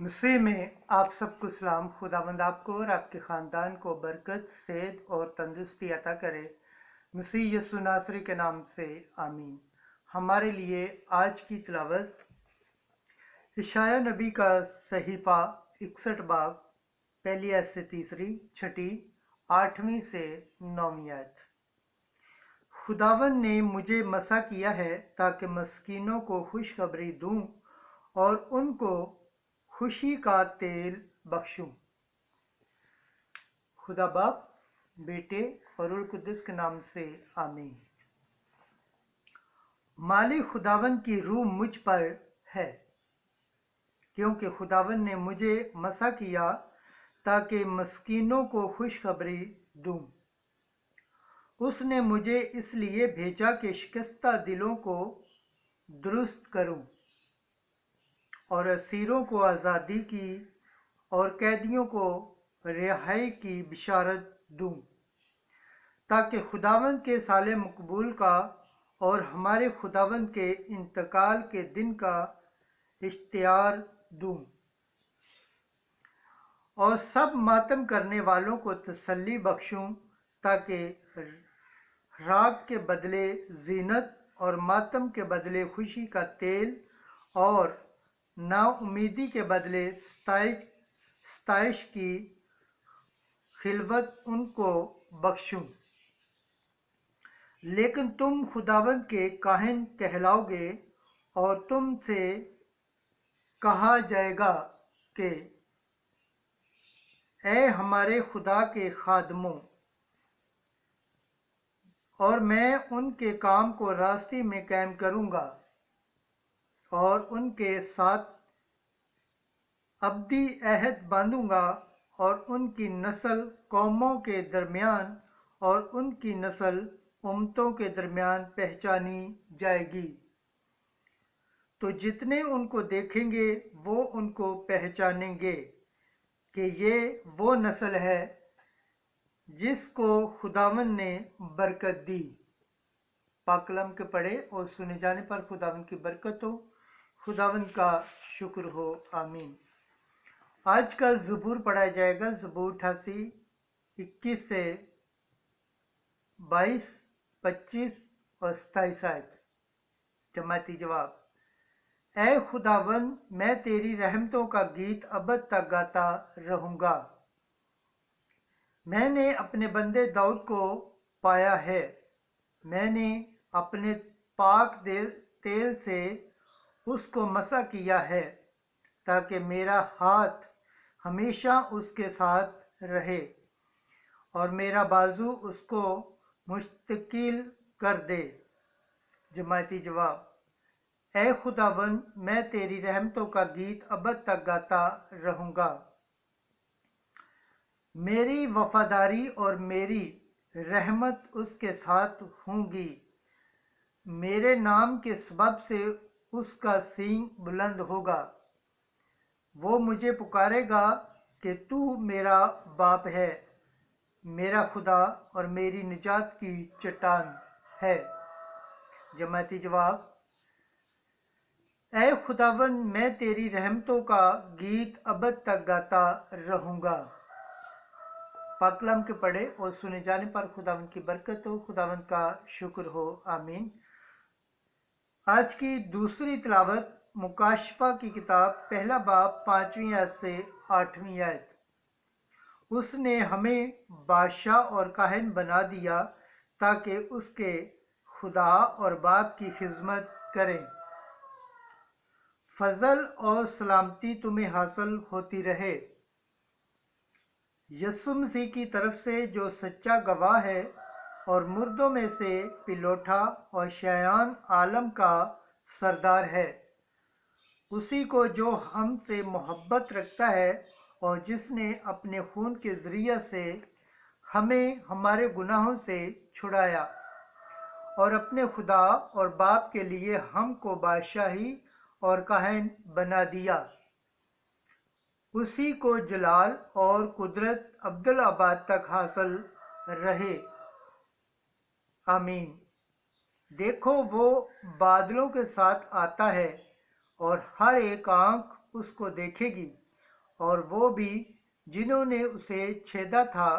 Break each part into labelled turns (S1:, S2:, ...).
S1: मसीह में आप सबको सलाम। खुदावंद आपको और आपके ख़ानदान को बरकत, सेहत और तंदुरुस्ती अता करे। मसीह यीशु नासरी के नाम से आमीन। हमारे लिए आज की तिलावत यशायाह नबी का सहीफ़ा 61 बाब पहली आयत से तीसरी, छठी, 8वीं से 9वीं आयत। खुदावन ने मुझे मसा किया है ताकि मस्कीनों को खुशखबरी दूं और उनको खुशी का तेल बख्शूं। खुदा बाप, बेटे और रूह कुद्दुस के नाम से आमीन। मालिक खुदावन की रूह मुझ पर है, क्योंकि खुदावन ने मुझे मसा किया ताकि मस्कीनों को खुशखबरी दूं। उसने मुझे इसलिए भेजा कि शिकस्ता दिलों को दुरुस्त करूं और असीरों को आज़ादी की और कैदियों को रिहाई की बिशारत दूं, ताकि खुदावंद के साले मकबूल का और हमारे खुदावंद के इंतकाल के दिन का इश्तिहार दूं और सब मातम करने वालों को तसल्ली बख्शूं, ताकि राग के बदले जीनत और मातम के बदले खुशी का तेल और नाउमीदी के बदले सताइश की खिलवत उनको बख्शूं। लेकिन तुम खुदावंद के काहिन कहलाओगे और तुमसे कहा जाएगा कि ऐ हमारे खुदा के खादमों, और मैं उनके काम को रास्ते में कायम करूंगा और उनके साथ अब्दी अहद बांधूंगा और उनकी नस्ल कौमों के दरमियान और उनकी नस्ल उम्मतों के दरमियान पहचानी जाएगी। तो जितने उनको देखेंगे वो उनको पहचानेंगे कि ये वो नस्ल है जिसको खुदावंद ने बरकत दी। पाक कलाम के पढ़े और सुने जाने पर खुदावंद की बरकत हो, खुदावंद का शुक्र हो। आमीन। आज का ज़बूर पढ़ाया जाएगा। ज़बूर 88, 21 से 22, 25 और 27 आयत। जमाती जवाब। ऐ खुदावंद, मैं तेरी रहमतों का गीत अबद तक गाता रहूंगा। मैंने अपने बंदे दाऊद को पाया है। मैंने अपने पाक तेल से उसको मसा किया है, ताकि मेरा हाथ हमेशा उसके साथ रहे और मेरा बाजू उसको मुस्तकिल कर दे। जमाती जवाब। ऐ खुदावंद, मैं तेरी रहमतों का गीत अबद तक गाता रहूंगा। मेरी वफादारी और मेरी रहमत उसके साथ होंगी। मेरे नाम के सबब से उसका सींग बुलंद होगा। वो मुझे पुकारेगा कि तू मेरा बाप है, मेरा खुदा और मेरी निजात की चट्टान है। जमाती जवाब। ऐ खुदावंद, मैं तेरी रहमतों का गीत अबद तक गाता रहूंगा। पाक कलाम के पढ़े और सुने जाने पर खुदावंद की बरकत हो, खुदावंद का शुक्र हो। आमीन। आज की दूसरी तिलावत मुकाशफा की किताब पहला बाब 5वीं आयत से 8वीं आयत। उसने हमें बादशाह और काहिन बना दिया ताकि उसके खुदा और बाप की खिदमत करें। फजल और सलामती तुम्हें हासिल होती रहे यीशु मसीह की तरफ से, जो सच्चा गवाह है और मुर्दों में से पिलोठा और शयान आलम का सरदार है। उसी को जो हमसे मोहब्बत रखता है और जिसने अपने खून के ज़रिए से हमें हमारे गुनाहों से छुड़ाया और अपने खुदा और बाप के लिए हमको बादशाही और काहिन बना दिया। उसी को जलाल और कुदरत अब्दुल आबाद तक हासिल रहे। आमीन। देखो, वो बादलों के साथ आता है और हर एक आंख उसको देखेगी اور وہ بھی जिन्होंने उसे छेदा था,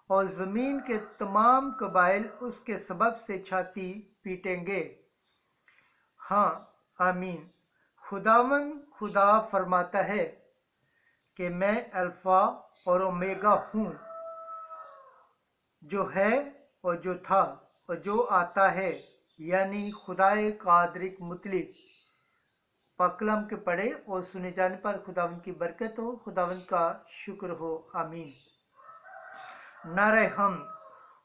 S1: और ज़मीन के तमाम कबाइल उसके सबब से छाती पीटेंगे। हाँ, आमीन। खुदावंद खुदा फरमाता है कि मैं अल्फा और ओमेगा हूँ, जो है और जो था और जो आता है, यानी खुदाए कादरिक मुतलिक। पाकलाम के पढ़े और सुने जाने पर खुदावंद की बरकत हो, खुदावंद का शुक्र हो। आमीन। नारे हम।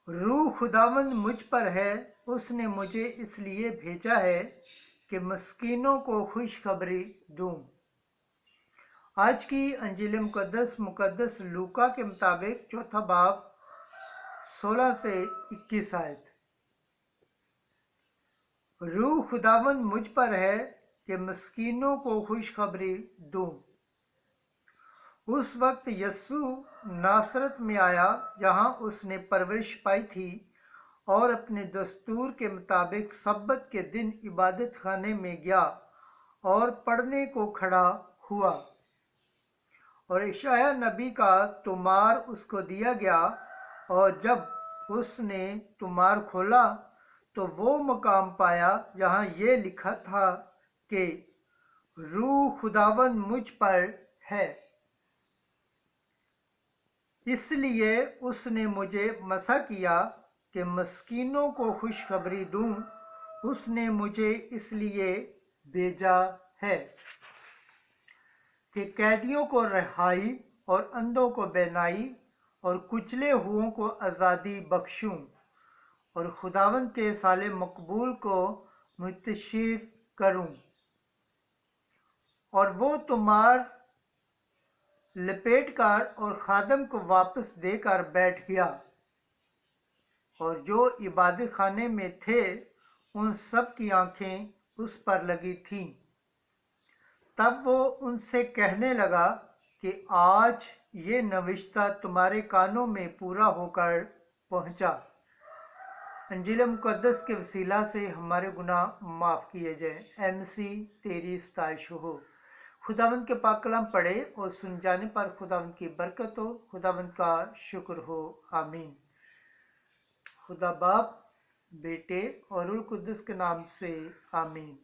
S1: रूह खुदावंद मुझ पर है, उसने मुझे इसलिए भेजा है कि मस्कीनों को खुशखबरी दूं। आज की अंजील मुकद्दस लूका के मुताबिक चौथा बाब 16 से 21 आयत। रूह खुदावंद मुझ पर है कि मस्कीनों को खुशखबरी दूं। उस वक्त यस्सु नासरत में आया, जहां उसने परवरिश पाई थी, और अपने दस्तूर के मुताबिक सब्बत के दिन इबादत खाने में गया और पढ़ने को खड़ा हुआ। और इशाया नबी का तुमार उसको दिया गया, और जब उसने तुमार खोला तो वो मकाम पाया जहां ये लिखा था कि रूह खुदावंद मुझ पर है, इसलिए उसने मुझे मसा किया कि मस्कीनों को खुशखबरी दूं। उसने मुझे इसलिए भेजा है कि कैदियों को रिहाई और अंधों को बेनाई और कुचले हुओं को आज़ादी बख्शूं, और खुदावंद के साले मकबूल को मुंतशिर करूं। और वो तुमार लपेट कर और खादम को वापस देकर बैठ गया, और जो इबादत खाने में थे उन सब की आंखें उस पर लगी थीं। तब वो उनसे कहने लगा कि आज ये नविश्ता तुम्हारे कानों में पूरा होकर पहुंचा। अंजील मुकद्दस के वसीला से हमारे गुनाह माफ़ किए जाएं। एमसी तेरी सताइश हो। खुदावंद के पाक कलाम पढ़े और सुन जाने पर खुदावंद की बरकत हो, खुदावंद का शुक्र हो। आमीन। खुदा बाप, बेटे और रूह कुद्दुस के नाम से आमीन।